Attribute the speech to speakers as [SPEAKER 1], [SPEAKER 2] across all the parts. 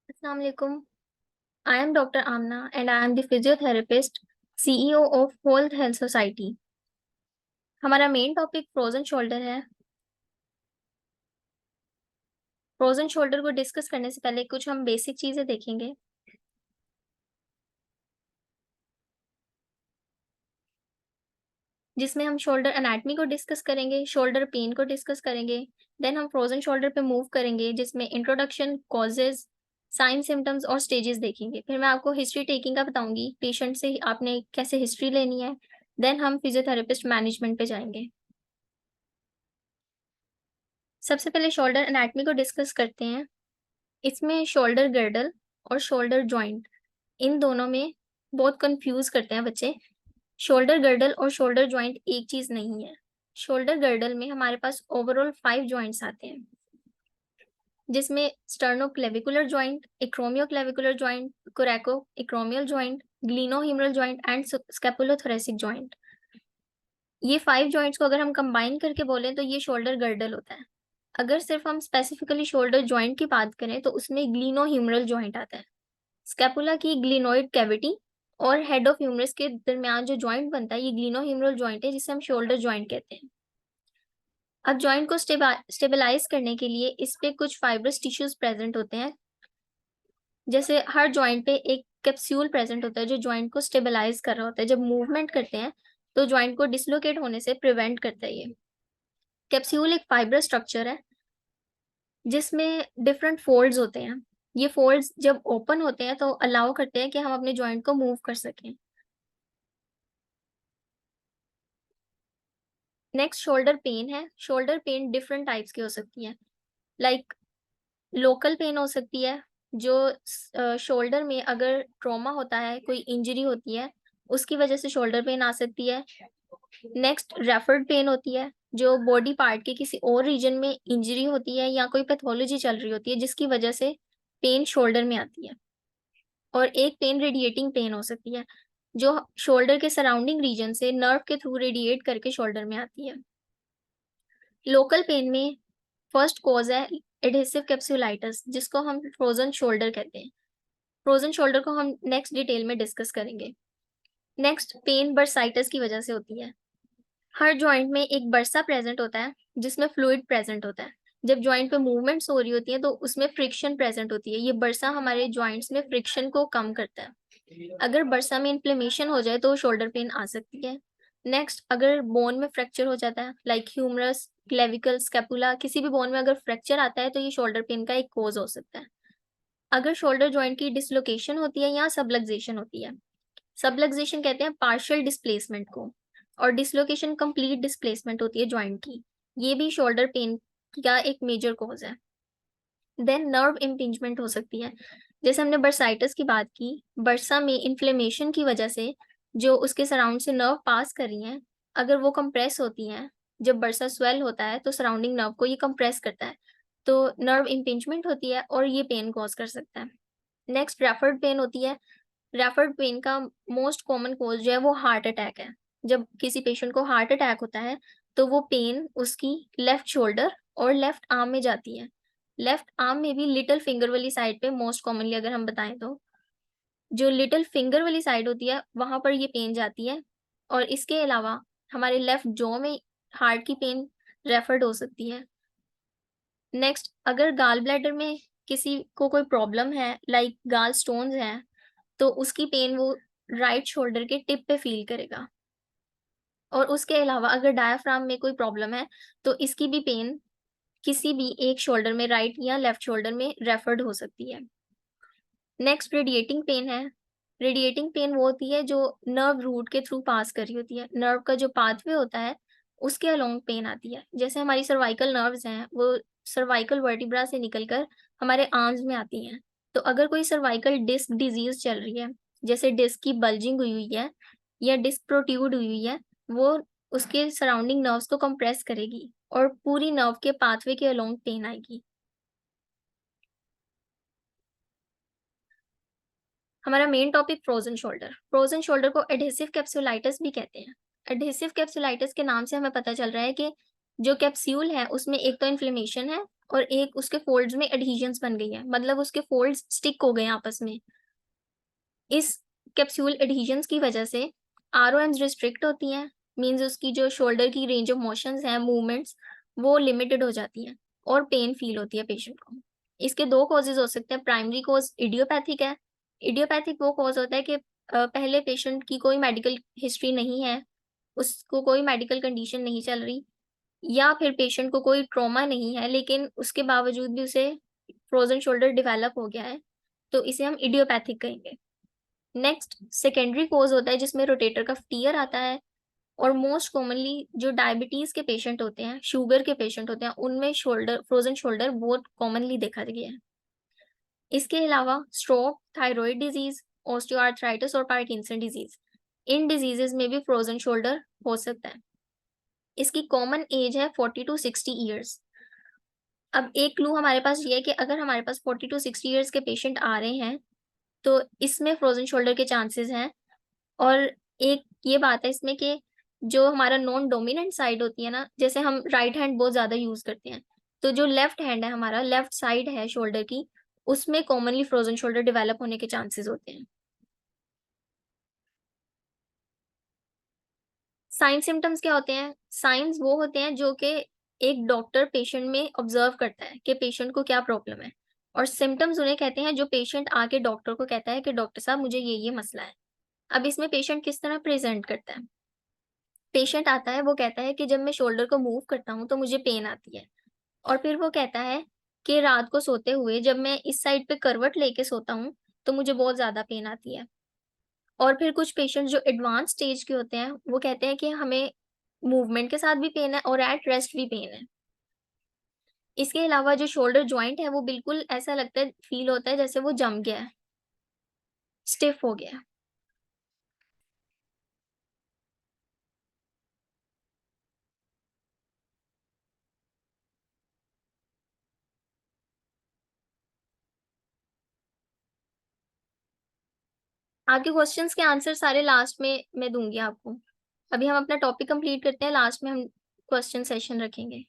[SPEAKER 1] Assalamu alaikum. I am Dr. Amna and I am the physiotherapist, CEO of Whole Health Society. हमारा main topic frozen shoulder है। Frozen shoulder को discuss करने से पहले कुछ हम बेसिक चीजें देखेंगे, जिसमें हम शोल्डर एनाटमी को डिस्कस करेंगे, शोल्डर पेन को डिस्कस करेंगे, देन हम फ्रोजन शोल्डर पे मूव करेंगे, जिसमें इंट्रोडक्शन, कॉजेज, साइन सिम्टम्स और स्टेजेस देखेंगे। फिर मैं आपको हिस्ट्री टेकिंग का बताऊंगी, पेशेंट से आपने कैसे हिस्ट्री लेनी है। देन हम फिजियोथेरेपिस्ट मैनेजमेंट पे जाएंगे। सबसे पहले शोल्डर एनाटमी को डिस्कस करते हैं। इसमें शोल्डर गर्डल और शोल्डर जॉइंट, इन दोनों में बहुत कंफ्यूज करते हैं बच्चे। शोल्डर गर्डल और शोल्डर जॉइंट एक चीज नहीं है। शोल्डर गर्डल में हमारे पास ओवरऑल 5 जॉइंट्स आते हैं, जिसमें sternoclavicular joint, acromioclavicular joint, coracoacromial joint, glenohumeral joint and scapulothoracic joint. ये 5 जॉइंट्स को अगर हम कंबाइन करके बोलें तो ये शोल्डर गर्डल होता है। अगर सिर्फ हम स्पेसिफिकली शोल्डर जॉइंट की बात करें तो उसमें ग्लिनोहिमरल जॉइंट आता है। स्कैपुला की ग्लिनोइड कैविटी और हेड ऑफ ह्यूमरस के दरमियान जो जॉइंट बनता है, ये ग्लिनोहिमरल जॉइंट है, जिसे हम शोल्डर जॉइंट कहते हैं। अब जॉइंट को स्टेबलाइज करने के लिए इस पे कुछ फाइब्रस टिश्यूज प्रेजेंट होते हैं। जैसे हर जॉइंट पे एक कैप्सूल प्रेजेंट होता है जो जॉइंट को स्टेबलाइज कर रहा होता है। जब मूवमेंट करते हैं तो जॉइंट को डिसलोकेट होने से प्रिवेंट करता है। ये कैप्सूल एक फाइब्रस स्ट्रक्चर है जिसमें डिफरेंट फोल्ड्स होते हैं। ये फोल्ड्स जब ओपन होते हैं तो अलाउ करते हैं कि हम अपने जॉइंट को मूव कर सकें। नेक्स्ट शोल्डर पेन है। शोल्डर पेन डिफरेंट टाइप्स की हो सकती है। लाइक लोकल पेन हो सकती है, जो शोल्डर में अगर ट्रॉमा होता है, कोई इंजरी होती है, उसकी वजह से शोल्डर पेन आ सकती है। नेक्स्ट रेफर्ड पेन होती है, जो बॉडी पार्ट के किसी और रीजन में इंजरी होती है या कोई पैथोलॉजी चल रही होती है जिसकी वजह से पेन शोल्डर में आती है। और एक पेन रेडिएटिंग पेन हो सकती है, जो शोल्डर के सराउंडिंग रीजन से नर्व के थ्रू रेडिएट करके शोल्डर में आती है। लोकल पेन में फर्स्ट कॉज है एडहेसिव कैप्सुलाइटिस, जिसको हम फ्रोजन शोल्डर कहते हैं। फ्रोजन शोल्डर को हम नेक्स्ट डिटेल में डिस्कस करेंगे। नेक्स्ट पेन बर्साइटिस की वजह से होती है। हर जॉइंट में एक बर्सा प्रेजेंट होता है जिसमें फ्लूइड प्रेजेंट होता है। जब जॉइंट पे मूवमेंट्स हो रही होती है तो उसमें फ्रिक्शन प्रेजेंट होती है। ये बर्सा हमारे जॉइंट्स में फ्रिक्शन को कम करता है। अगर बर्सा में इन्फ्लेमेशन हो जाए तो शोल्डर पेन आ सकती है। नेक्स्ट, अगर बोन में फ्रैक्चर हो जाता है लाइक ह्यूमरस, क्लेविकल, स्कैपुला, किसी भी बोन में अगर फ्रैक्चर आता है तो ये शोल्डर पेन का एक कॉज हो सकता है। अगर शोल्डर जॉइंट की डिसलोकेशन होती है या सबलक्सेशन होती है। सबलक्सेशन कहते हैं पार्शियल डिस्प्लेसमेंट को, और डिसलोकेशन कंप्लीट डिस्प्लेसमेंट होती है जॉइंट की। ये भी शोल्डर पेन का एक मेजर कॉज है। देन नर्व इम्पिंजमेंट हो सकती है। जैसे हमने बर्साइटिस की बात की, बर्सा में इन्फ्लेमेशन की वजह से जो उसके सराउंड से नर्व पास कर रही हैं, अगर वो कंप्रेस होती हैं, जब बर्सा स्वेल होता है तो सराउंडिंग नर्व को ये कंप्रेस करता है, तो नर्व इम्पिंजमेंट होती है और ये पेन कॉज कर सकता है। नेक्स्ट, रेफर्ड पेन होती है। रेफर्ड पेन का मोस्ट कॉमन कॉज जो है वो हार्ट अटैक है। जब किसी पेशेंट को हार्ट अटैक होता है तो वो पेन उसकी लेफ्ट शोल्डर और लेफ्ट आर्म में जाती है। लेफ्ट आर्म में भी लिटिल फिंगर वाली साइड पे मोस्ट कॉमनली अगर हम बताएं तो जो लिटिल फिंगर वाली साइड होती है वहां पर ये पेन जाती है। और इसके अलावा हमारे लेफ्ट जॉ में हार्ट की पेन रेफर्ड हो सकती है। नेक्स्ट, अगर गाल ब्लैडर में किसी को कोई प्रॉब्लम है लाइक गाल स्टोन्स हैं, तो उसकी पेन वो राइट शोल्डर के टिप पे फील करेगा। और उसके अलावा अगर डायाफ्राम में कोई प्रॉब्लम है तो इसकी भी पेन किसी भी एक शोल्डर में, राइट या लेफ्ट शोल्डर में रेफर्ड हो सकती है। नेक्स्ट, रेडिएटिंग पेन है। रेडिएटिंग पेन वो होती है जो नर्व रूट के थ्रू पास कर रही होती है। नर्व का जो पाथवे होता है उसके अलोंग पेन आती है। जैसे हमारी सर्वाइकल नर्व्स हैं वो सर्वाइकल वर्टिब्रा से निकलकर हमारे आर्म्स में आती हैं। तो अगर कोई सर्वाइकल डिस्क डिजीज चल रही है, जैसे डिस्क की बल्जिंग हुई हुई है या डिस्क प्रोट्रूड हुई हुई है, वो उसके सराउंडिंग नर्व्स को कंप्रेस करेगी और पूरी नर्व के पाथवे के अलोंग पेन आएगी। हमारा main topic frozen shoulder. Frozen shoulder को एडहेसिव कैप्सुलाइटिस भी कहते हैं। एडहेसिव कैप्सुलाइटिस के नाम से हमें पता चल रहा है कि जो कैप्सूल है उसमें एक तो इन्फ्लेमेशन है और एक उसके फोल्ड्स में एडहीजन्स बन गई है, मतलब उसके फोल्ड्स स्टिक हो गए हैं आपस में। इस कैप्सूल एडहीजन्स की वजह से आरओएम्स रिस्ट्रिक्ट होती हैं, मीन्स उसकी जो शोल्डर की रेंज ऑफ मोशंस हैं, मूवमेंट्स, वो लिमिटेड हो जाती हैं और पेन फील होती है पेशेंट को। इसके दो कॉजेज हो सकते हैं। प्राइमरी कॉज इडियोपैथिक है। इडियोपैथिक वो कॉज होता है कि पहले पेशेंट की कोई मेडिकल हिस्ट्री नहीं है, उसको कोई मेडिकल कंडीशन नहीं चल रही, या फिर पेशेंट को कोई ट्रॉमा नहीं है लेकिन उसके बावजूद भी उसे फ्रोजन शोल्डर डेवलप हो गया है, तो इसे हम इडियोपैथिक कहेंगे। नेक्स्ट, सेकेंडरी कोज होता है जिसमें रोटेटर कफ टीयर आता है, और मोस्ट कॉमनली जो डायबिटीज के पेशेंट होते हैं, शुगर के पेशेंट होते हैं, उनमें शोल्डर, फ्रोजन शोल्डर बहुत कॉमनली देखा गया है। इसके अलावा स्ट्रोक, थायराइड डिजीज, ऑस्टियोआर्थराइटिस और पार्किंसन डिजीज, इन डिजीजेस में भी फ्रोजन शोल्डर हो सकता है। इसकी कॉमन एज है 40 to 60 ईयर्स। अब एक क्लू हमारे पास ये है कि अगर हमारे पास 40 to 60 ईयर्स के पेशेंट आ रहे हैं तो इसमें फ्रोजन शोल्डर के चांसेस हैं। और एक ये बात है इसमें कि जो हमारा नॉन डोमिनेंट साइड होती है ना, जैसे हम राइट हैंड बहुत ज़्यादा यूज़ करते हैं, तो जो लेफ्ट हैंड है, हमारा लेफ्ट साइड है शोल्डर की, उसमें कॉमनली फ्रोजन शोल्डर डेवलप होने के चांसेस होते हैं। साइन सिम्टम्स क्या होते हैं? साइंस वो होते हैं जो कि एक डॉक्टर पेशेंट में ऑब्जर्व करता है कि पेशेंट को क्या प्रॉब्लम है, और सिम्टम्स उन्हें कहते हैं जो पेशेंट आके डॉक्टर को कहता है कि डॉक्टर साहब मुझे ये मसला है। अब इसमें पेशेंट किस तरह प्रेजेंट करता है? पेशेंट आता है, वो कहता है कि जब मैं शोल्डर को मूव करता हूँ तो मुझे पेन आती है। और फिर वो कहता है कि रात को सोते हुए जब मैं इस साइड पे करवट लेके सोता हूँ तो मुझे बहुत ज़्यादा पेन आती है। और फिर कुछ पेशेंट जो एडवांस स्टेज के होते हैं वो कहते हैं कि हमें मूवमेंट के साथ भी पेन है और एट रेस्ट भी पेन है। इसके अलावा जो शोल्डर जॉइंट है वो बिल्कुल ऐसा लगता है, फील होता है जैसे वो जम गया है, स्टिफ हो गया है। आपके क्वेश्चंस के आंसर सारे लास्ट में मैं दूंगी आपको। अभी हम अपना टॉपिक कंप्लीट करते हैं, लास्ट में हम क्वेश्चन सेशन रखेंगे।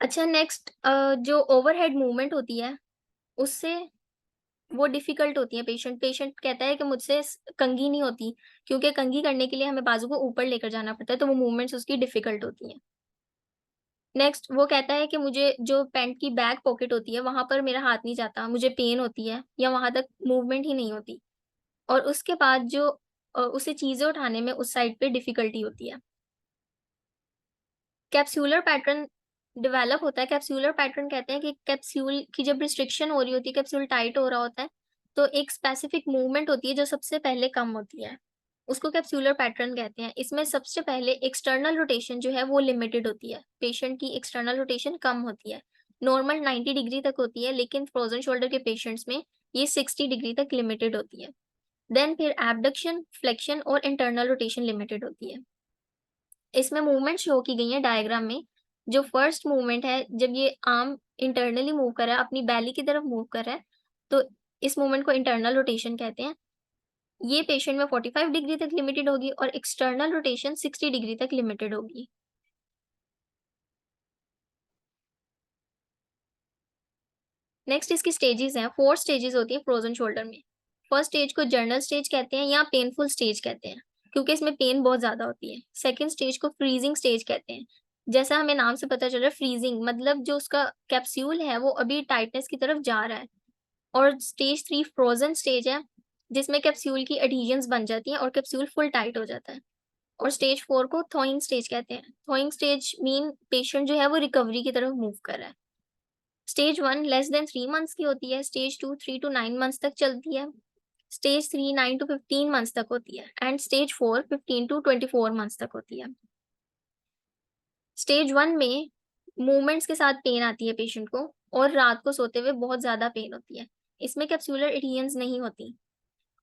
[SPEAKER 1] अच्छा, नेक्स्ट, जो ओवरहेड मूवमेंट होती है उससे वो डिफ़िकल्ट होती है पेशेंट कहता है कि मुझसे कंघी नहीं होती, क्योंकि कंघी करने के लिए हमें बाजू को ऊपर लेकर जाना पड़ता है, तो वो मूवमेंट्स उसकी डिफ़िकल्ट होती हैं। नेक्स्ट वो कहता है कि मुझे जो पैंट की बैक पॉकेट होती है, वहाँ पर मेरा हाथ नहीं जाता, मुझे पेन होती है या वहाँ तक मूवमेंट ही नहीं होती। और उसके बाद जो उसे चीज़ें उठाने में उस साइड पे डिफ़िकल्टी होती है। कैप्सूलर पैटर्न डेवलप होता है, कैप्सूलर पैटर्न कहते हैं कि कैप्सूल की जब रिस्ट्रिक्शन हो रही होती है, कैप्सूल टाइट हो रहा होता है, तो एक स्पेसिफिक मूवमेंट होती है जो सबसे पहले कम होती है। उसको कैप्सूलर पैटर्न कहते हैं। इसमें सबसे पहले एक्सटर्नल रोटेशन जो है वो लिमिटेड होती है। पेशेंट की एक्सटर्नल रोटेशन कम होती है। नॉर्मल 90 डिग्री तक होती है, लेकिन फ्रोज़न शोल्डर के पेशेंट्स में ये 60 डिग्री तक लिमिटेड होती है। देन फिर एब्डक्शन, फ्लेक्शन और इंटरनल रोटेशन लिमिटेड होती है। इसमें मूवमेंट शो की गई है डायग्राम में। जो फर्स्ट मूवमेंट है, जब ये आर्म इंटरनली मूव कर रहा है, अपनी बेली की तरफ मूव कर रहा है, तो इस मूवमेंट को इंटरनल रोटेशन कहते हैं। ये पेशेंट में 45 डिग्री तक लिमिटेड होगी और एक्सटर्नल रोटेशन 60 डिग्री तक लिमिटेड होगी। नेक्स्ट इसकी स्टेजेस हैं, 4 स्टेजेस होती हैं फ्रोज़न शोल्डर में। फर्स्ट स्टेज को जर्नल स्टेज कहते हैं या पेनफुल स्टेज कहते हैं, क्योंकि इसमें पेन बहुत ज़्यादा होती है। सेकंड स्टेज को फ्रीजिंग स्टेज कहते हैं। जैसा हमें नाम से पता चल रहा है, फ्रीजिंग मतलब जो उसका कैप्सूल है वो अभी टाइटनेस की तरफ जा रहा है। और स्टेज 3 फ्रोज़न स्टेज है, जिसमें कैप्सूल की एडहेजन्स बन जाती हैं और कैप्सूल फुल टाइट हो जाता है। और स्टेज 4 को थॉइंग स्टेज कहते हैं। थॉइंग स्टेज मीन पेशेंट जो है वो रिकवरी की तरफ मूव कर रहा है। स्टेज 1 लेस देन 3 मंथ्स की होती है, स्टेज 2 3 टू 9 मंथ्स तक चलती है, स्टेज 3 9 टू 15 मंथ्स तक होती है एंड स्टेज 4 15 टू 24 मंथ्स तक होती है। स्टेज 1 में मूवमेंट्स के साथ पेन आती है पेशेंट को और रात को सोते हुए बहुत ज़्यादा पेन होती है। इसमें कैप्सूलर एडहेजन्स नहीं होती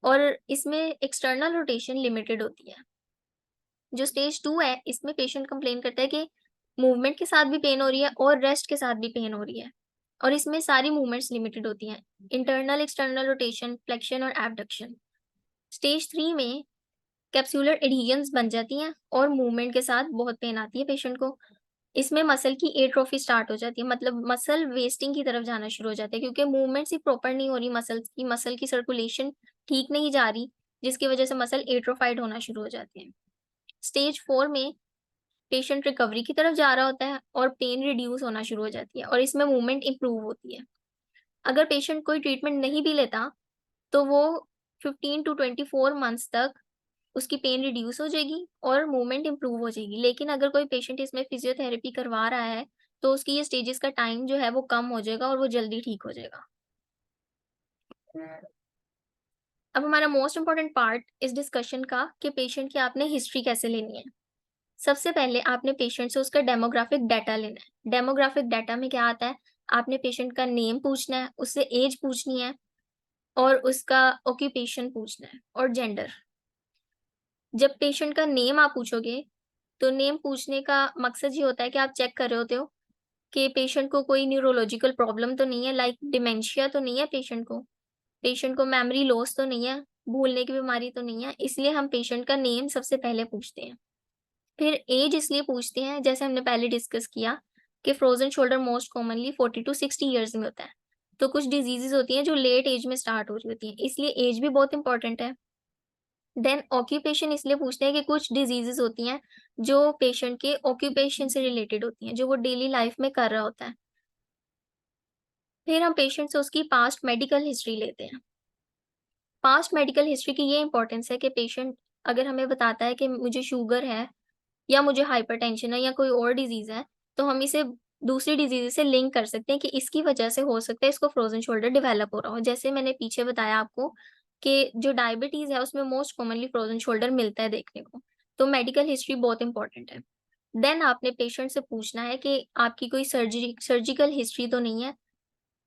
[SPEAKER 1] और इसमें एक्सटर्नल रोटेशन लिमिटेड होती है। जो स्टेज 2 है, इसमें पेशेंट कंप्लेन करता है कि मूवमेंट के साथ भी पेन हो रही है और रेस्ट के साथ भी पेन हो रही है और इसमें सारी मूवमेंट्स लिमिटेड होती हैं, इंटरनल, एक्सटर्नल रोटेशन, फ्लेक्शन और एबडक्शन। स्टेज 3 में कैप्सूलर एडहेजन्स बन जाती हैं और मूवमेंट के साथ बहुत पेन आती है पेशेंट को। इसमें मसल की एट्रोफी स्टार्ट हो जाती है, मतलब मसल वेस्टिंग की तरफ जाना शुरू हो जाता है, क्योंकि मूवमेंट्स ही प्रॉपर नहीं हो रही मसल की सर्कुलेशन ठीक नहीं जा रही, जिसकी वजह से मसल एट्रोफाइड होना शुरू हो जाते हैं। स्टेज 4 में पेशेंट रिकवरी की तरफ जा रहा होता है और पेन रिड्यूस होना शुरू हो जाती है और इसमें मूवमेंट इंप्रूव होती है। अगर पेशेंट कोई ट्रीटमेंट नहीं भी लेता, तो वो 15 टू 24 मंथ्स तक उसकी पेन रिड्यूस हो जाएगी और मूवमेंट इंप्रूव हो जाएगी। लेकिन अगर कोई पेशेंट इसमें फिजियोथेरेपी करवा रहा है, तो उसकी ये स्टेजेस का टाइम जो है वो कम हो जाएगा और वो जल्दी ठीक हो जाएगा। अब हमारा मोस्ट इम्पोर्टेंट पार्ट इस डिस्कशन का कि पेशेंट की आपने हिस्ट्री कैसे लेनी है। सबसे पहले आपने पेशेंट से उसका डेमोग्राफिक डाटा लेना है। डेमोग्राफिक डाटा में क्या आता है? आपने पेशेंट का नेम पूछना है, उससे एज पूछनी है और उसका ऑक्यूपेशन पूछना है और जेंडर। जब पेशेंट का नेम आप पूछोगे, तो नेम पूछने का मकसद ये होता है कि आप चेक कर रहे होते हो कि पेशेंट को कोई न्यूरोलॉजिकल प्रॉब्लम तो नहीं है, लाइक डिमेंशिया तो नहीं है पेशेंट को मेमोरी लॉस तो नहीं है, भूलने की बीमारी तो नहीं है, इसलिए हम पेशेंट का नेम सबसे पहले पूछते हैं। फिर एज इसलिए पूछते हैं, जैसे हमने पहले डिस्कस किया कि frozen shoulder most commonly 40 to 60 years में होता है। तो कुछ डिज़ीज़ेज़ होती हैं जो लेट एज में स्टार्ट हो रही होती हैं, इसलिए एज भी बहुत इम्पोर्टेंट है। देन ऑक्यूपेशन इसलिए पूछते हैं कि कुछ डिज़ीज़ेज़ होती हैं जो पेशेंट के ऑक्यूपेशन से रिलेटेड होती हैं, जो वो डेली लाइफ़ में कर रहा होता है। फिर हम पेशेंट से उसकी पास्ट मेडिकल हिस्ट्री लेते हैं। पास्ट मेडिकल हिस्ट्री की ये इम्पोर्टेंस है कि पेशेंट अगर हमें बताता है कि मुझे शुगर है या मुझे हाइपरटेंशन है या कोई और डिज़ीज़ है, तो हम इसे दूसरी डिज़ीज़ से लिंक कर सकते हैं कि इसकी वजह से हो सकता है इसको फ्रोज़न शोल्डर डेवलप हो रहा हो। जैसे मैंने पीछे बताया आपको कि जो डायबिटीज़ है उसमें मोस्ट कॉमनली फ्रोज़न शोल्डर मिलता है देखने को। तो मेडिकल हिस्ट्री बहुत इम्पोर्टेंट है। देन आपने पेशेंट से पूछना है कि आपकी कोई सर्जिकल हिस्ट्री तो नहीं है?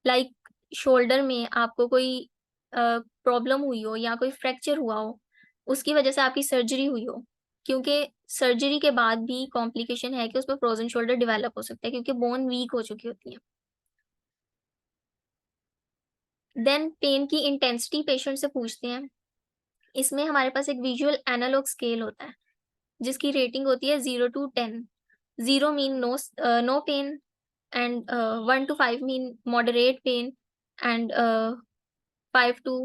[SPEAKER 1] लाइक शोल्डर में आपको कोई प्रॉब्लम हुई हो या कोई फ्रैक्चर हुआ हो, उसकी वजह से आपकी सर्जरी हुई हो। क्योंकि सर्जरी के बाद भी कॉम्प्लिकेशन है कि उसमें फ्रोज़न शोल्डर डेवलप हो सकता है क्योंकि बोन वीक हो चुकी होती है। देन पेन की इंटेंसिटी पेशेंट से पूछते हैं। इसमें हमारे पास एक विजुअल एनालॉग स्केल होता है, जिसकी रेटिंग होती है 0 to 10। 0 mean no pain and 1 to 5 mean moderate pain and 5 to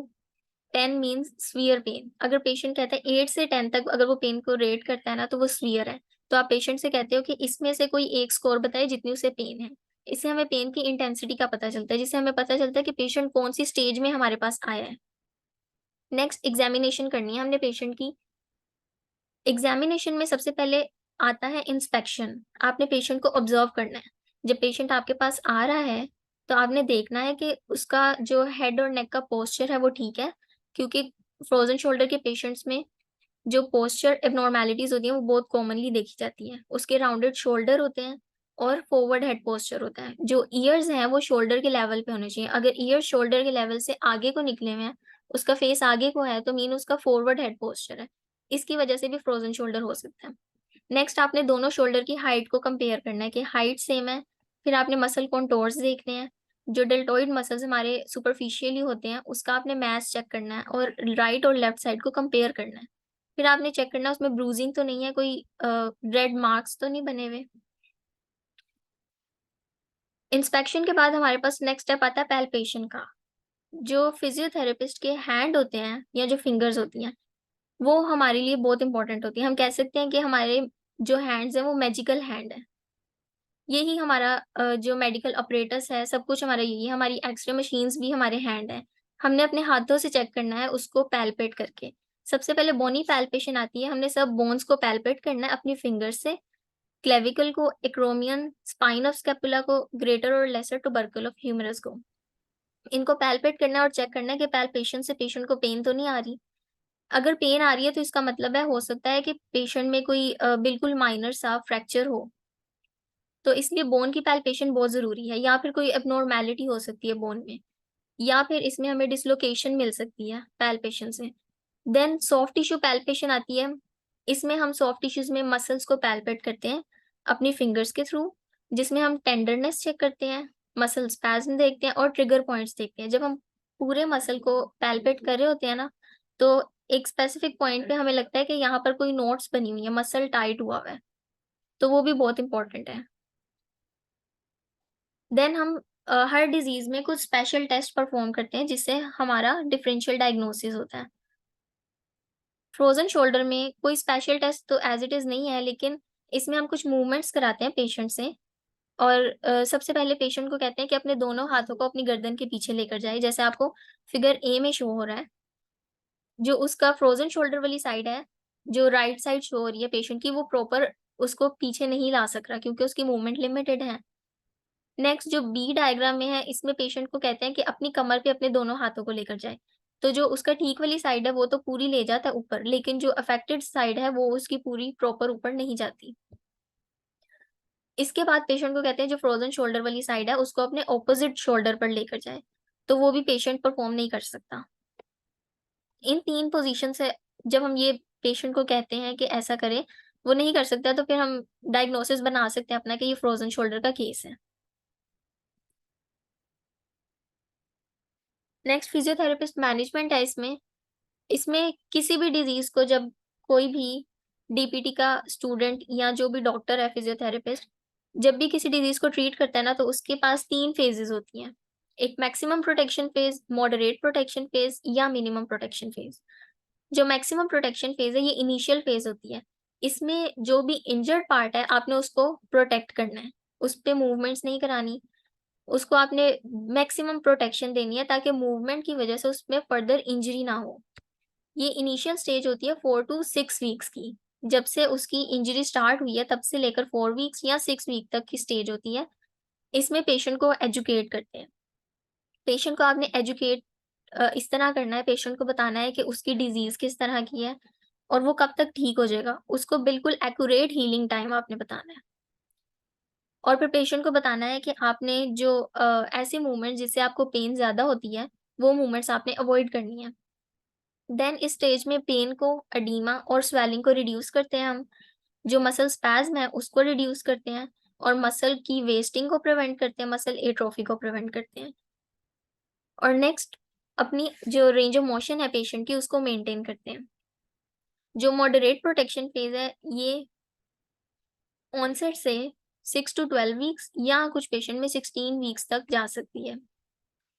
[SPEAKER 1] 10 means severe pain. अगर पेशेंट कहता है 8 से 10 तक अगर वो पेन को रेट करता है ना तो वो सीवियर है। तो आप पेशेंट से कहते हो कि इसमें से कोई एक स्कोर बताए जितनी उसे पेन है। इससे हमें पेन की इंटेंसिटी का पता चलता है, जिससे हमें पता चलता है कि पेशेंट कौन-सी स्टेज में हमारे पास आया है। नेक्स्ट एग्ज़ामिनेशन करनी है हमने पेशेंट की। एग्ज़ामिनेशन में सबसे पहले आता है इंस्पेक्शन। आपने पेशेंट को ऑब्ज़र्व करना है। जब पेशेंट आपके पास आ रहा है, तो आपने देखना है कि उसका जो हेड और नेक का पोस्चर है वो ठीक है, क्योंकि फ्रोज़न शोल्डर के पेशेंट्स में जो पोस्चर एब्नॉर्मैलिटीज़ होती हैं, वो बहुत कॉमनली देखी जाती हैं। उसके राउंडेड शोल्डर होते हैं और फॉरवर्ड हेड पोस्चर होता है। जो ईयर्स हैं, वो शोल्डर के लेवल पे होने चाहिए। अगर ईयर्स शोल्डर के लेवल से आगे को निकले हुए हैं, उसका फेस आगे को है, तो मीन उसका फॉरवर्ड हेड पोस्चर है। इसकी वजह से भी फ्रोज़न शोल्डर हो सकता है। नेक्स्ट आपने दोनों शोल्डर की हाइट को कंपेयर करना है कि हाइट सेम है। फिर आपने मसल कॉन्टोर्स देखने हैं। जो डेल्टॉइड मसल्स हमारे सुपरफिशियली होते हैं, उसका आपने मास चेक करना है और राइट और लेफ्ट साइड को कंपेयर करना है। फिर आपने चेक करना है उसमें ब्रूजिंग तो नहीं है, कोई रेड मार्क्स तो नहीं बने हुए। इंस्पेक्शन के बाद हमारे पास नेक्स्ट स्टेप आता है पैल्पेशन का। जो फिजियोथेरेपिस्ट के हैंड होते हैं या जो फिंगर्स होती हैं, वो हमारे लिए बहुत इंपॉर्टेंट होती हैं। हम कह सकते हैं कि हमारे जो हैंड्स हैं वो मैजिकल हैंड है। यही हमारा जो मेडिकल अपरेटस है, सब कुछ हमारा यही है, हमारी एक्स-रे मशीन्स भी हमारे हैंड हैं। हमने अपने हाथों से चेक करना है उसको पैल्पेट करके। सबसे पहले बोनी पैल्पेशन आती है, हमने सब बोन्स को पैल्पेट करना है अपनी फिंगर्स से, क्लेविकल को, एक्रोमियन, स्पाइन ऑफ स्कैपुला को, ग्रेटर और लेसर ट्यूबरकल ऑफ ह्यूमरस को। इनको पैल्पेट करना है और चेक करना है कि पैल्पेशन से पेशेंट को पेन तो नहीं आ रही। अगर पेन आ रही है तो इसका मतलब है हो सकता है कि पेशेंट में कोई बिल्कुल माइनर सा फ्रैक्चर हो। तो इसलिए बोन की पैल्पेशन बहुत ज़रूरी है, या फिर कोई एब्नॉर्मैलिटी हो सकती है बोन में, या फिर इसमें हमें डिस्लोकेशन मिल सकती है पैल्पेशन से। देन सॉफ्ट टिश्यू पैल्पेशन आती है। इसमें हम सॉफ्ट टिश्यूज़ में मसल्स को पैल्पेट करते हैं अपनी फिंगर्स के थ्रू, जिसमें हम टेंडरनेस चेक करते हैं, मसल स्पैज़्म देखते हैं और ट्रिगर पॉइंट्स देखते हैं। जब हम पूरे मसल को पैल्पेट कर रहे होते हैं ना, तो एक स्पेसिफिक पॉइंट पे हमें लगता है कि यहाँ पर कोई नोट्स बनी हुई है, मसल टाइट हुआ हुआ है, तो वो भी बहुत इंपॉर्टेंट है। देन हम हर डिज़ीज़ में कुछ स्पेशल टेस्ट परफ़ॉर्म करते हैं, जिससे हमारा डिफरेंशियल डायग्नोसिस होता है। फ्रोज़न शोल्डर में कोई स्पेशल टेस्ट तो एज़ इट इज़ नहीं है, लेकिन इसमें हम कुछ मूवमेंट्स कराते हैं पेशेंट से और सबसे पहले पेशेंट को कहते हैं कि अपने दोनों हाथों को अपनी गर्दन के पीछे लेकर जाए, जैसे आपको फिगर ए में शो हो रहा है। जो उसका फ्रोज़न शोल्डर वाली साइड है, जो राइट साइड शो हो रही है पेशेंट की, वो प्रॉपर उसको पीछे नहीं ला सक रहा क्योंकि उसकी मूवमेंट लिमिटेड है। नेक्स्ट जो बी डायग्राम में है, इसमें पेशेंट को कहते हैं कि अपनी कमर पे अपने दोनों हाथों को लेकर जाए। तो जो उसका ठीक वाली साइड है, वो तो पूरी ले जाता है ऊपर, लेकिन जो अफेक्टेड साइड है, वो उसकी पूरी प्रॉपर ऊपर नहीं जाती। इसके बाद पेशेंट को कहते हैं जो फ्रोज़न शोल्डर वाली साइड है, उसको अपने ऑपोज़िट शोल्डर पर लेकर जाएँ, तो वो भी पेशेंट परफ़ॉर्म नहीं कर सकता। इन 3 पोज़ीशन से जब हम ये पेशेंट को कहते हैं कि ऐसा करे, वो नहीं कर सकता, तो फिर हम डायग्नोसिस बना सकते हैं अपना कि ये फ्रोज़न शोल्डर का केस है। नेक्स्ट फिज़ियोथेरेपिस्ट मैनेजमेंट है इसमें। इसमें किसी भी डिज़ीज़ को जब कोई भी डीपीटी का स्टूडेंट या जो भी डॉक्टर है फिज़ियोथेरेपिस्ट, जब भी किसी डिज़ीज़ को ट्रीट करता है ना, तो उसके पास 3 फ़ेजेज़ होती हैं। एक maximum protection phase, moderate protection phase या मिनिमम प्रोटेक्शन फ़ेज़। जो मैक्सिमम प्रोटेक्शन फ़ेज़ है, ये इनिशियल फ़ेज़ होती है। इसमें जो भी इंजर्ड पार्ट है, आपने उसको प्रोटेक्ट करना है। उस पे मूवमेंट्स नहीं करानी, उसको आपने मैक्सिमम प्रोटेक्शन देनी है ताकि मूवमेंट की वज़ह से उसमें फर्दर इंजरी ना हो। ये इनिशियल स्टेज होती है 4 टू 6 वीक्स की। जब से उसकी इंजरी स्टार्ट हुई है तब से लेकर 4 वीक्स या 6 वीक तक की स्टेज होती है। इसमें पेशेंट को एजुकेट करते हैं। पेशेंट को आपने एजुकेट इस तरह करना है, पेशेंट को बताना है कि उसकी डिज़ीज़ किस तरह की है और वो कब तक ठीक हो जाएगा। उसको बिल्कुल एक्यूरेट हीलिंग टाइम आपने बताना है। और फिर पेशेंट को बताना है कि आपने जो ऐसी मूवमेंट जिससे आपको पेन ज़्यादा होती है, वो मूवमेंट्स आपने अवॉइड करनी है। देन इस स्टेज में पेन को, एडीमा और स्वेलिंग को रिड्यूस करते हैं हम। जो मसल स्पैज़्म है उसको रिड्यूस करते हैं और मसल की वेस्टिंग को प्रिवेंट करते हैं, मसल एट्रोफी को प्रिवेंट करते हैं। और नेक्स्ट अपनी जो रेंज ऑफ मोशन है पेशेंट की उसको मेंटेन करते हैं। जो मॉडरेट प्रोटेक्शन फेज़ है ये ऑनसेट से 6 टू 12 वीक्स या कुछ पेशेंट में 16 वीक्स तक जा सकती है।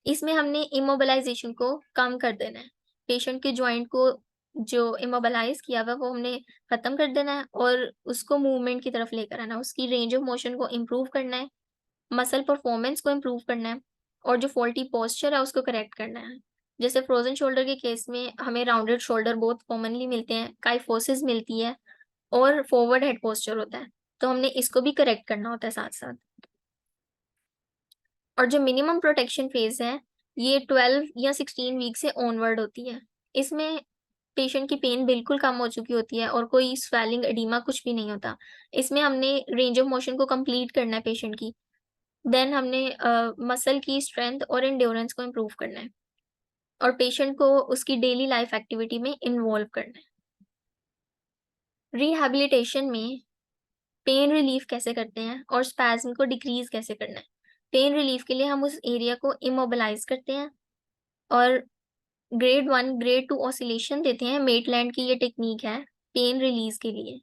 [SPEAKER 1] इसमें हमने इमोबिलाइजेशन को कम कर देना है। पेशेंट के जॉइंट को जो इमोबिलाइज़ किया हुआ है वो हमने ख़त्म कर देना है और उसको मूवमेंट की तरफ लेकर आना है। उसकी रेंज ऑफ मोशन को इम्प्रूव करना है, मसल परफॉर्मेंस को इम्प्रूव करना है और जो फॉल्टी पोस्चर है उसको करेक्ट करना है। जैसे फ्रोज़न शोल्डर के केस में हमें राउंडेड शोल्डर बहुत कॉमनली मिलते हैं, काइफोसिस मिलती है और फॉरवर्ड हेड पोस्चर होता है। तो हमने इसको भी करेक्ट करना होता है साथ-साथ। और जो मिनिमम प्रोटेक्शन फेज़ है, ये 12 या 16 वीक से ऑनवर्ड होती है। इसमें पेशेंट की पेन बिल्कुल कम हो चुकी होती है और कोई स्वेलिंग, एडिमा कुछ भी नहीं होता। इसमें हमने रेंज ऑफ मोशन को कंप्लीट करना है पेशेंट की। देन हमने मसल की स्ट्रेंथ और एंड्योरेंस को इम्प्रूव करना है और पेशेंट को उसकी डेली लाइफ एक्टिविटी में इन्वॉल्व करना है। रिहैबिलिटेशन में पेन रिलीफ कैसे करते हैं और स्पैज़्म को डिक्रीज़ कैसे करना है। पेन रिलीफ के लिए हम उस एरिया को इमोबिलाइज़ करते हैं और ग्रेड 1, ग्रेड 2 ऑसिलेशन देते हैं। मेटलैंड की ये टेक्नीक है पेन रिलीज़ के लिए।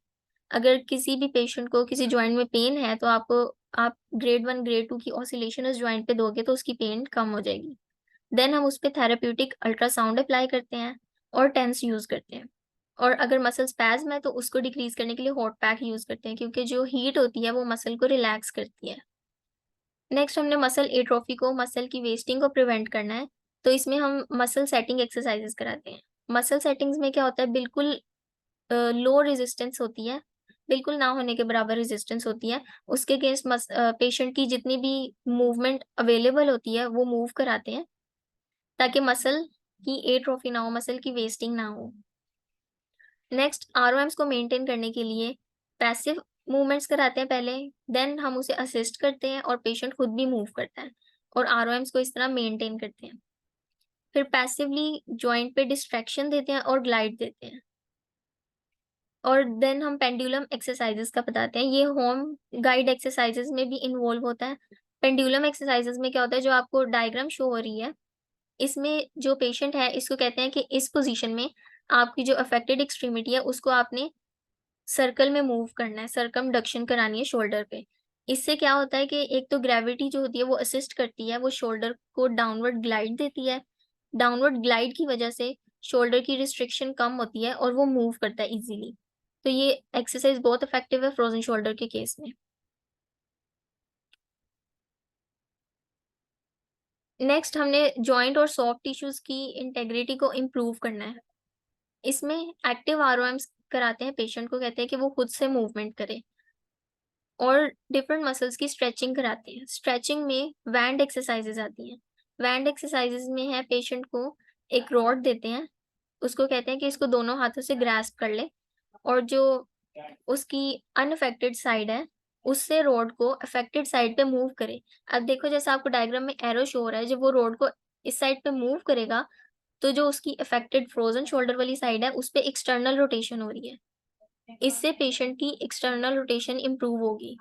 [SPEAKER 1] अगर किसी भी पेशेंट को किसी जॉइंट में पेन है तो आप ग्रेड 1, ग्रेड 2 की ऑसिलेशन उस जॉइंट पे दोगे तो उसकी पेन कम हो जाएगी। देन हम उसपे थेरेप्यूटिक अल्ट्रासाउंड अप्लाई करते हैं और टेंस यूज़ करते हैं। और अगर मसल स्पैज़्म है तो उसको डिक्रीज़ करने के लिए हॉट पैक यूज़ करते हैं क्योंकि जो हीट होती है वो मसल को रिलैक्स करती है। नेक्स्ट हमने मसल एट्रोफी को, मसल की वेस्टिंग को प्रिवेंट करना है, तो इसमें हम मसल सेटिंग एक्सरसाइज़ेज़ कराते हैं। मसल सेटिंग्स में क्या होता है बिल्कुल लो रेजिस्टेंस होती है, बिल्कुल ना होने के बराबर रेजिस्टेंस होती है। उसके अगेंस्ट पेशेंट की जितनी भी मूवमेंट अवेलेबल होती है वो मूव कराते हैं, ताकि मसल की एट्रोफी ना हो, मसल की वेस्टिंग ना हो। नेक्स्ट आरओएम्स को मेंटेन करने के लिए पैसिव मूवमेंट्स कराते हैं पहले, देन हम उसे असिस्ट करते हैं और पेशेंट खुद भी मूव करता है और आरओएम्स को इस तरह मेंटेन करते हैं। फिर पैसिवली जॉइंट पे डिस्ट्रैक्शन देते हैं और ग्लाइड देते हैं और देन हम पेंडुलम एक्सरसाइजेस का बताते हैं। ये होम गाइड एक्सरसाइजेस में भी इन्वॉल्व होता है। पेंडुलम एक्सरसाइजेस में क्या होता है, जो आपको डायग्राम शो हो रही है, इसमें जो पेशेंट है इसको कहते हैं कि इस पोजीशन में आपकी जो अफेक्टेड एक्सट्रीमिटी है उसको आपने सर्कल में मूव करना है, सर्कमडक्शन करानी है शोल्डर पे। इससे क्या होता है कि एक तो ग्रेविटी जो होती है वो असिस्ट करती है, वो शोल्डर को डाउनवर्ड ग्लाइड देती है। डाउनवर्ड ग्लाइड की वजह से शोल्डर की रिस्ट्रिक्शन कम होती है और वो मूव करता है ईज़िली। तो ये एक्सरसाइज़ बहुत इफेक्टिव है फ्रोज़न शोल्डर के केस में। नेक्स्ट हमने जॉइंट और सॉफ्ट टिश्यूज़ की इंटेग्रिटी को इम्प्रूव करना है। इसमें एक्टिव आरओएम्स कराते हैं, पेशेंट को कहते हैं कि वो खुद से मूवमेंट करे। और डिफरेंट मसल्स की स्ट्रेचिंग कराते हैं। स्ट्रेचिंग में बैंड एक्सरसाइज़ेज़ आती हैं। बैंड एक्सरसाइज़ेज़ में है पेशेंट को एक रॉड देते हैं, उसको कहते हैं कि इसको दोनों हाथों से ग्रैस्प कर ले और जो उसकी अनअफेक्टेड साइड है, उससे रॉड को अफेक्टेड साइड पे मूव करे। अब देखो जैसा आपको डायग्राम में एरो शो हो रहा है, जब वो रॉड को इस साइड पे मूव करेगा, तो जो उसकी अफेक्टेड फ्रोज़न शोल्डर वाली साइड है, उसपे एक्सटर्नल रोटेशन हो रही है। इससे पेशेंट की एक्सटर्नल रोटेशन इम्प्रूव होगी।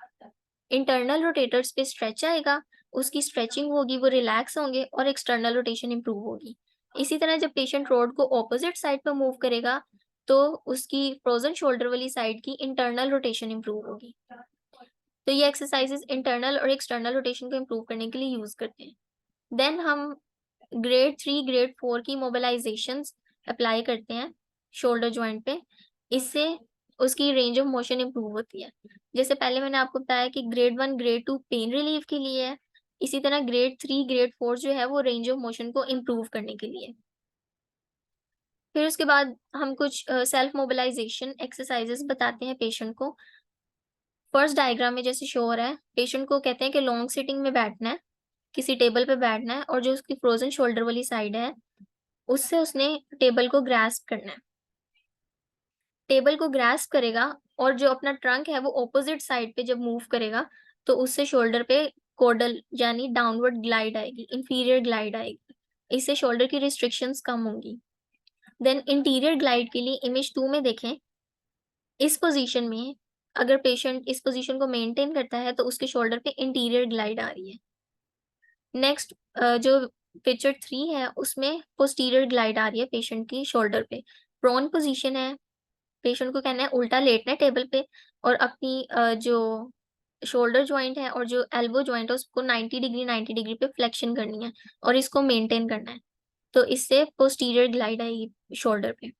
[SPEAKER 1] इंटरनल रोटेटर्स पे स्ट्रेच आएगा, उसकी स्ट्रेचिंग होगी, वो रिलैक्स होंगे और एक्सटर्नल रोटेशन इम्प्रूव होगी। इसी तरह जब पेशेंट रोड को ऑपोज़िट साइड पे मूव करेगा, तो उसकी फ्रोज़न शोल्डर वाली साइड की इंटरनल रोटेशन इम्प्रूव होगी। तो ये एक्सरसाइज़ेज़ इंटरनल और एक्सटर्नल रोटेशन को इम्प्रूव करने के लिए यूज़ करते हैं। देन हम ग्रेड 3, ग्रेड 4 की मोबिलाइज़ेशंस अप्लाई करते हैं शोल्डर जॉइंट पे। इससे उसकी रेंज ऑफ मोशन इम्प्रूव होती है। जैसे पहले मैंने आपको बताया कि ग्रेड 1, ग्रेड 2 पेन रिलीफ के लिए है। इसी तरह ग्रेड 3, ग्रेड 4 जो है वो रेंज ऑफ मोशन को इम्प्रूव करने के लिए। फिर उसके बाद हम कुछ सेल्फ मोबिलाइज़ेशन एक्सरसाइज़ेज़ बताते हैं पेशेंट को। फर्स्ट डायग्राम में जैसे शो हो रहा है, पेशेंट को कहते हैं कि लॉन्ग सिटिंग में बैठना है, किसी टेबल पे बैठना है और जो उसकी फ्रोज़न शोल्डर वाली साइड है, उससे उसने टेबल को ग्रास्प करना है। टेबल को ग्रास्प करेगा और जो अपना ट्रंक है वो ऑपोज़िट साइड पे जब मूव करेगा, तो उससे शोल्डर पे कॉर्डल यानी डाउनवर्ड ग्लाइड आएगी, इंफीरियर ग्लाइड आएगी। इससे शोल्डर की रिस्ट्रिक्शंस कम होंगी। देन इंटीरियर ग्लाइड के लिए इमेज 2 में देखें, इस पोज़ीशन में अगर पेशेंट इस पोज़ीशन को मेंटेन करता है, तो उसके शोल्डर पे इंटीरियर ग्लाइड आ रही है। नेक्स्ट जो पिक्चर 3 है, उसमें पोस्टीरियर ग्लाइड आ रही है पेशेंट की शोल्डर पे। प्रोन पोज़ीशन है, पेशेंट को कहना है उल्टा लेटना है टेबल पे और अपनी जो शोल्डर जॉइंट है और जो एल्बो जॉइंट है उसको 90 डिग्री पे फ्लेक्शन करनी है और इसको मेंटेन करना है, तो इससे पोस्टीरियर ग्लाइड आएगी शोल्डर पे।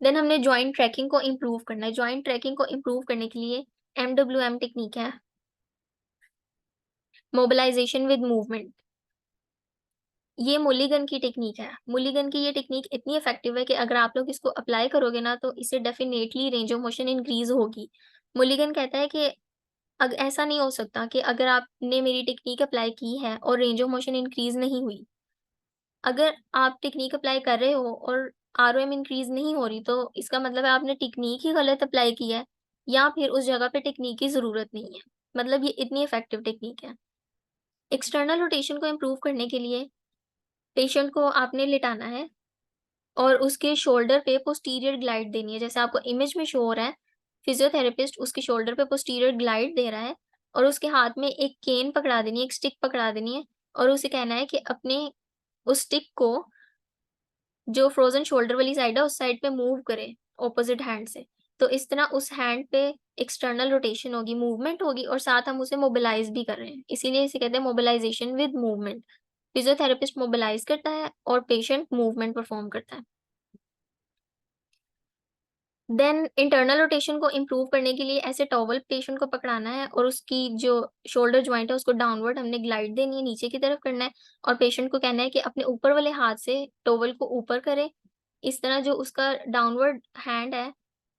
[SPEAKER 1] देन हमने जॉइंट ट्रैकिंग को इम्प्रूव करना है। जॉइंट ट्रैकिंग को इम्प्रूव करने के लिए MWM टेक्निक है, मोबिलाइजेशन विद मूवमेंट। ये मुलिगन की टेक्निक है। मुलिगन की ये टेक्निक इतनी इफेक्टिव है कि अगर आप लोग इसको अप्लाई करोगे ना तो इससे definitely range of motion increase होगी। मुलिगन कहता है कि ऐसा नहीं हो सकता कि अगर आपने मेरी टेक्निक अप्लाई की है और रेंज ऑफ मोशन इंक्रीज नहीं हुई। अगर आप टेक्निक अप्लाई कर रहे हो और ROM इंक्रीज नहीं हो रही तो इसका मतलब है आपने टेक्निक ही गलत अप्लाई की है या फिर उस जगह पे टेक्निक की ज़रूरत नहीं है। मतलब ये इतनी इफेक्टिव टेक्निक है। एक्सटर्नल रोटेशन को इम्प्रूव करने के लिए पेशेंट को आपने लिटाना है और उसके शोल्डर पे पोस्टीरियर ग्लाइड देनी है। जैसे आपको इमेज में शो हो रहा है, फिजियोथेरेपिस्ट उसके शोल्डर पे पोस्टीरियर ग्लाइड दे रहा है और उसके हाथ में एक केन पकड़ा देनी है, एक स्टिक पकड़ा देनी है और उसे कहना है कि अपने उस स्टिक को जो फ्रोजन शोल्डर वाली साइड है उस साइड पे मूव करे ऑपोजिट हैंड से। तो इस तरह उस हैंड पे एक्सटर्नल रोटेशन होगी, मूवमेंट होगी और साथ हम उसे मोबिलाइज भी कर रहे हैं, इसीलिए इसे कहते हैं mobilization with movement. Physiotherapist mobilize करता है और पेशेंट मूवमेंट परफॉर्म करता है। देन इंटरनल रोटेशन को इम्प्रूव करने के लिए ऐसे टॉवल पेशेंट को पकड़ाना है और उसकी जो शोल्डर जॉइंट है उसको डाउनवर्ड हमने ग्लाइड देनी है, नीचे की तरफ करना है और पेशेंट को कहना है कि अपने ऊपर वाले हाथ से टॉवल को ऊपर करे। इस तरह जो उसका डाउनवर्ड हैंड है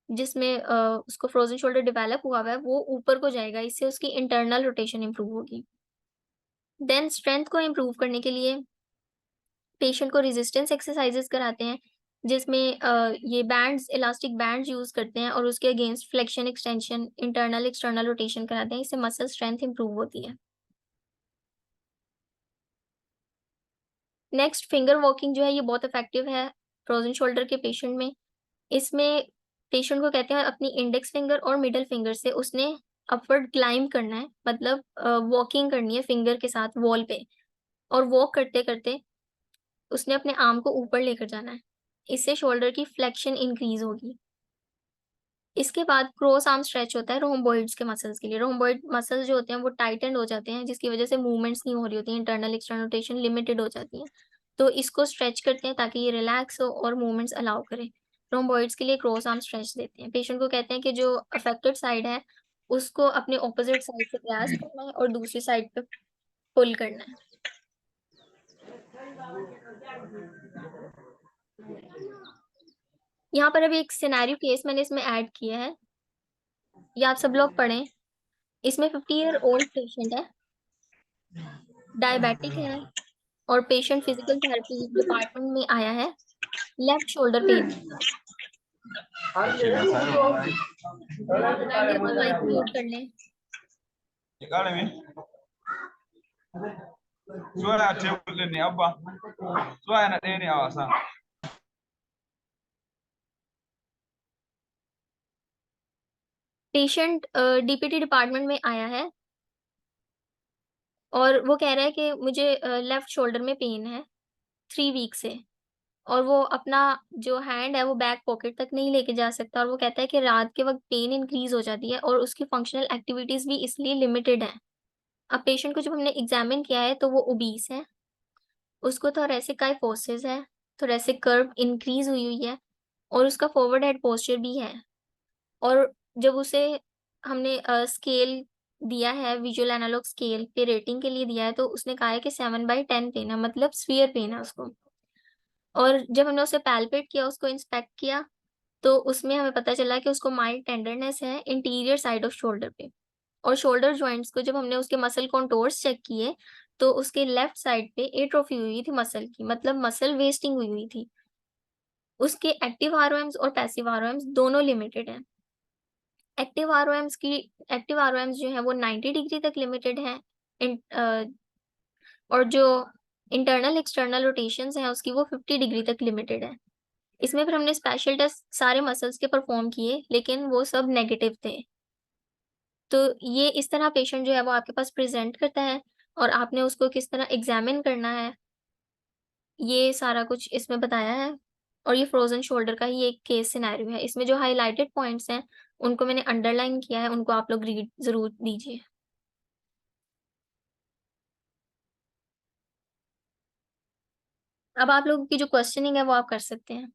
[SPEAKER 1] जिसमें उसको फ्रोजन शोल्डर डेवलप हुआ हुआ है वो ऊपर को जाएगा, इससे उसकी इंटरनल रोटेशन इम्प्रूव होगी। देन स्ट्रेंथ को इम्प्रूव करने के लिए पेशेंट को रेजिस्टेंस एक्सरसाइजेस कराते हैं जिसमें ये बैंड्स, इलास्टिक बैंड्स यूज करते हैं और उसके against flexion, extension, internal external rotation कराते हैं, इससे मसल स्ट्रेंथ इंप्रूव होती है। नेक्स्ट फिंगर वॉकिंग जो है ये बहुत इफेक्टिव है फ्रोजन शोल्डर के पेशेंट में। इसमें पेशेंट को कहते हैं अपनी इंडेक्स फिंगर और मिडल फिंगर से उसने अपवर्ड क्लाइंब करना है, मतलब वॉकिंग करनी है फिंगर के साथ वॉल पे और वॉक करते करते उसने अपने आर्म को ऊपर लेकर जाना है, इससे शोल्डर की फ्लेक्शन इंक्रीज होगी। इसके बाद क्रॉस आर्म स्ट्रेच होता है रोम्बोइड्स के मसल्स के लिए। रोम्बोइड मसल्स जो होते हैं वो टाइटेंड हो जाते हैं जिसकी वजह से मूवमेंट्स नहीं हो रही होती, इंटरनल एक्सटर्नल रोटेशन लिमिटेड हो जाती है। तो इसको स्ट्रेच करते हैं ताकि ये रिलैक्स हो और मूवमेंट्स अलाउ करे। रोम्बोइड्स के लिए क्रॉस आर्म स्ट्रेच देते हैं। पेशेंट को कहते हैं कि जो अफेक्टेड साइड है उसको अपने ऑपोजिट साइड से प्रयास करना है और दूसरी साइड पे पुल करना है। यहाँ पर अभी एक सिनेरियो केस मैंने इसमें ऐड किया है, ये आप सब लोग पढ़ें। इसमें 50-year-old पेशेंट है, डायबिटिक है और पेशेंट फिजिकल थेरेपी डिपार्टमेंट में आया है, लेफ्ट शोल्डर पेन। काइंडली अपना माइक म्यूट कर लें। पेशेंट DPT डिपार्टमेंट में आया है और वो कह रहा है कि मुझे लेफ्ट शोल्डर में पेन है 3 वीक से और वो अपना जो हैंड है वो बैक पॉकेट तक नहीं लेके जा सकता और वो कहता है कि रात के वक्त पेन इंक्रीज हो जाती है और उसकी फंक्शनल एक्टिविटीज भी इसलिए लिमिटेड है। अब पेशेंट को जब हमने एग्जामिन किया है तो वो ओबीस है, उसको थोरेसिक काइफोसिस है, थोरेसिक कर्व इंक्रीज हुई हुई है और उसका फॉरवर्ड हेड पोस्चर भी है। और जब उसे हमने स्केल दिया है, विजुअल एनालॉग स्केल पे रेटिंग के लिए दिया है तो उसने कहा है कि 7/10 पेन है, मतलब स्फीयर पेन है उसको। और जब हमने उसे पैल्पेट किया, उसको इंस्पेक्ट किया तो उसमें हमें पता चला कि उसको माइल्ड टेंडरनेस है इंटीरियर साइड ऑफ शोल्डर पे। और शोल्डर जॉइंट्स को जब हमने उसके मसल कॉन्टोर्स चेक किए तो उसके लेफ्ट साइड पे एट्रोफी हुई थी मसल की, मतलब मसल वेस्टिंग हुई हुई थी। उसके एक्टिव आरओएम्स और पैसिव आरओएम्स दोनों लिमिटेड हैं। एक्टिव आरओएम्स जो है वो 90 डिग्री तक लिमिटेड है और जो इंटरनल एक्सटर्नल रोटेशंस हैं उसकी वो 50 डिग्री तक लिमिटेड है। इसमें फिर हमने स्पेशल टेस्ट सारे मसल्स के परफॉर्म किए लेकिन वो सब नेगेटिव थे। तो ये इस तरह पेशेंट जो है वो आपके पास प्रेजेंट करता है और आपने उसको किस तरह एग्जामिन करना है, ये सारा कुछ इसमें बताया है। और ये फ्रोजन शोल्डर का ही एक केस सिनेरियो है। इसमें जो हाइलाइटेड पॉइंट्स हैं उनको मैंने अंडरलाइन किया है, उनको आप लोग रीड ज़रूर दीजिए। अब आप लोगों की जो क्वेश्चनिंग है वो आप कर सकते हैं।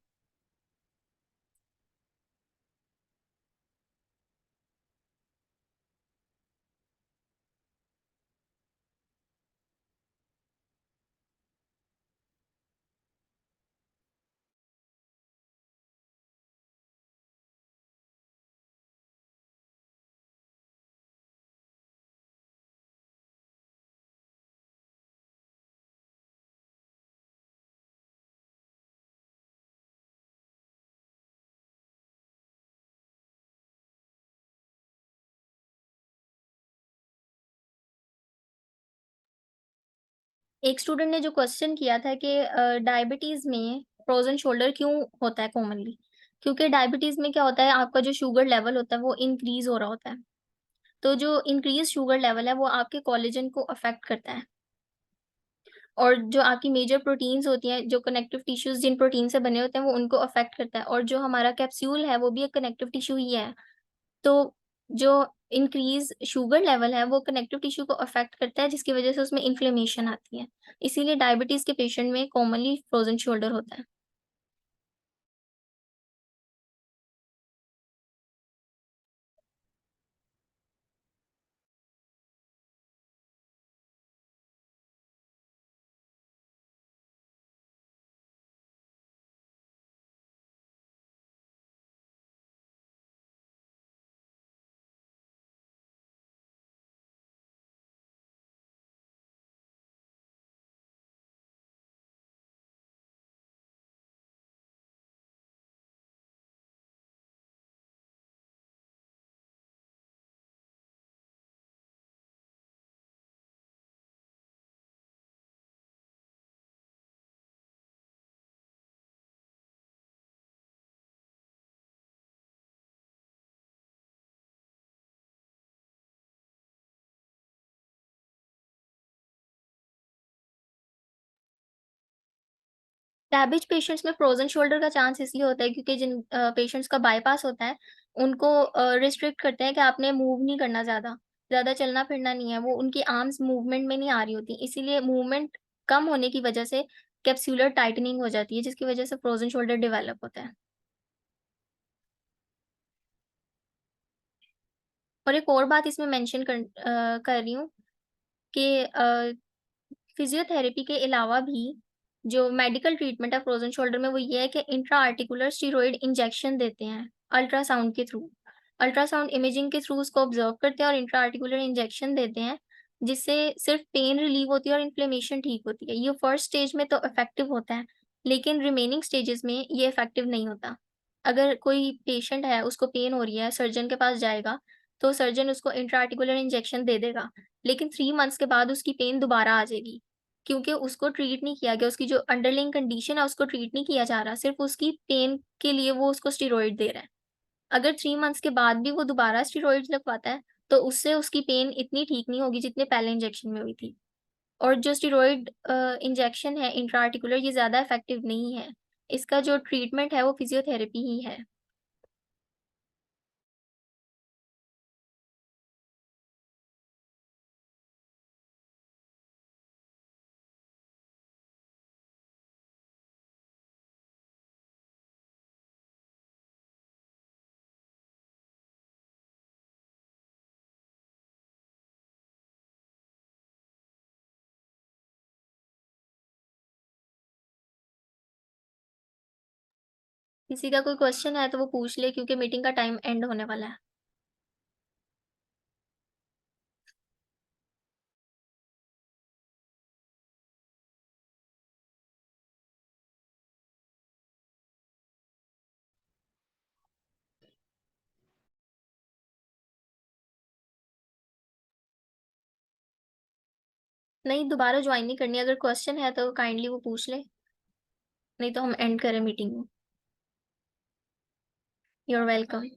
[SPEAKER 1] एक स्टूडेंट ने जो क्वेश्चन किया था कि डायबिटीज़ में फ्रोज़न शोल्डर क्यों होता है कॉमनली? क्योंकि डायबिटीज़ में क्या होता है, आपका जो शुगर लेवल होता है वो इंक्रीज़ हो रहा होता है। तो जो इंक्रीज़ शुगर लेवल है वो आपके कोलेजन को अफ़ेक्ट करता है। और जो आपकी मेजर प्रोटीन्स होती हैं, जो कनेक्टिव टिश्यूज़ जिन प्रोटीन से बने होते हैं, वो उनको अफ़ेक्ट करता है और जो हमारा कैप्सूल है, वो भी एक कनेक्टिव टिश्यू ही है। तो जो इंक्रीज़ शुगर लेवल है, वो कनेक्टिव टिश्यू को अफ़ेक्ट करता है, जिसकी वज़ह से उसमें इन्फ्लेमेशन आती है। इसीलिए डायबिटीज़ के पेशेंट में कॉमनली फ्रोज़न शोल्डर होता है। कैबेज पेशेंट्स में फ्रोज़न शोल्डर का चांस इसलिए होता है क्योंकि जिन पेशेंट्स का बायपास होता है, उनको रिस्ट्रिक्ट करते हैं कि आपने मूव नहीं करना ज़्यादा, ज़्यादा चलना-फिरना नहीं है, वो उनकी आर्म्स मूवमेंट में नहीं आ रही होती, इसीलिए मूवमेंट कम होने की वजह से कैप्सूलर टाइटनिंग हो जाती है, जिसकी वजह से फ्रोज़न शोल्डर डेवलप होता है। और एक और बात इसमें मेंशन कर रही हूँ कि फिज़ियोथेरेपी के अलावा भी जो मेडिकल ट्रीटमेंट है फ्रोज़न शोल्डर में वो ये है कि इंट्रा आर्टिकुलर स्टेरॉइड इंजेक्शन देते हैं अल्ट्रासाउंड के थ्रू। अल्ट्रासाउंड इमेजिंग के थ्रू उसको ऑब्ज़र्व करते हैं और इंट्रा आर्टिकुलर इंजेक्शन देते हैं, जिससे सिर्फ़ पेन रिलीव होती है और इन्फ्लेमेशन ठीक होती है। ये फर्स्ट स्टेज में तो इफ़ेक्टिव होता है, लेकिन रिमेनिंग स्टेजेज़ में ये इफ़ेक्टिव नहीं होता। अगर कोई पेशेंट है, उसको पेन हो रही है, सर्जन के पास जाएगा, तो सर्जन उसको इंट्रा आर्टिकुलर इंजेक्शन दे देगा, लेकिन 3 मंथ्स के बाद उसकी पेन दोबारा आ जाएगी। क्योंकि उसको ट्रीट नहीं किया गया, उसकी जो अंडरलाइंग कंडीशन है उसको ट्रीट नहीं किया जा रहा, सिर्फ़ उसकी पेन के लिए वो उसको स्टेरॉइड दे रहा है। अगर 3 मंथ्स के बाद भी वो दोबारा स्टेरॉइड्स लगवाता है, तो उससे उसकी पेन इतनी ठीक नहीं होगी जितनी पहले इंजेक्शन में हुई थी। और जो स्टेरॉइड इंजेक्शन है इंट्रा आर्टिकुलर ये ज़्यादा इफ़ेक्टिव नहीं है। इसका जो ट्रीटमेंट है वो फिज़ियोथेरेपी ही है। किसी का कोई क्वेश्चन है तो वो पूछ ले क्योंकि मीटिंग का टाइम एंड होने वाला है। नहीं, दोबारा जॉइन नहीं करनी, अगर क्वेश्चन है तो काइंडली वो पूछ ले, नहीं तो हम एंड करें मीटिंग। You are welcome.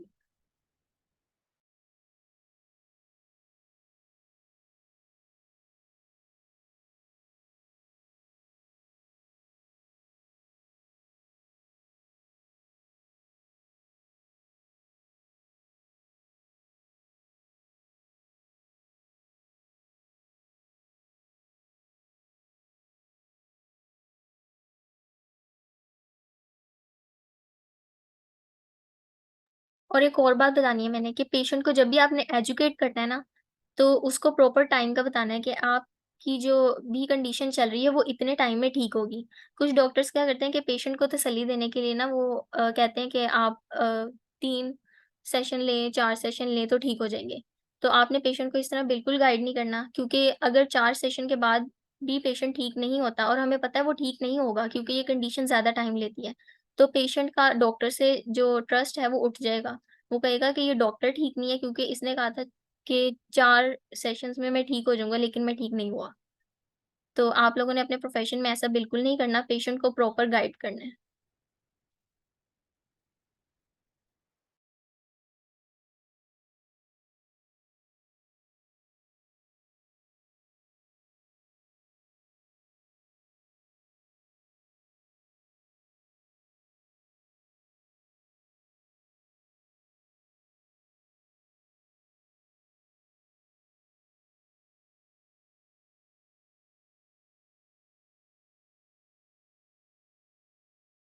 [SPEAKER 1] और एक और बात बतानी है मैंने कि पेशेंट को जब भी आपने एजुकेट करना है ना, तो उसको प्रॉपर टाइम का बताना है कि आपकी जो भी कंडीशन चल रही है वो इतने टाइम में ठीक होगी। कुछ डॉक्टर्स क्या करते हैं कि पेशेंट को तसल्ली देने के लिए ना वो कहते हैं कि आप 3 सेशन लें, 4 सेशन लें तो ठीक हो जाएँगे। तो आपने पेशेंट को इस तरह बिल्कुल गाइड नहीं करना, क्योंकि अगर 4 सेशन के बाद भी पेशेंट ठीक नहीं होता और हमें पता है वो ठीक नहीं होगा क्योंकि ये कंडीशन ज़्यादा टाइम लेती है, तो पेशेंट का डॉक्टर से जो ट्रस्ट है वो उठ जाएगा। वो कहेगा कि ये डॉक्टर ठीक नहीं है क्योंकि इसने कहा था कि 4 सेशंस में मैं ठीक हो जाऊँगा, लेकिन मैं ठीक नहीं हुआ। तो आप लोगों ने अपने प्रोफ़ेशन में ऐसा बिल्कुल नहीं करना, पेशेंट को प्रॉपर गाइड करना है।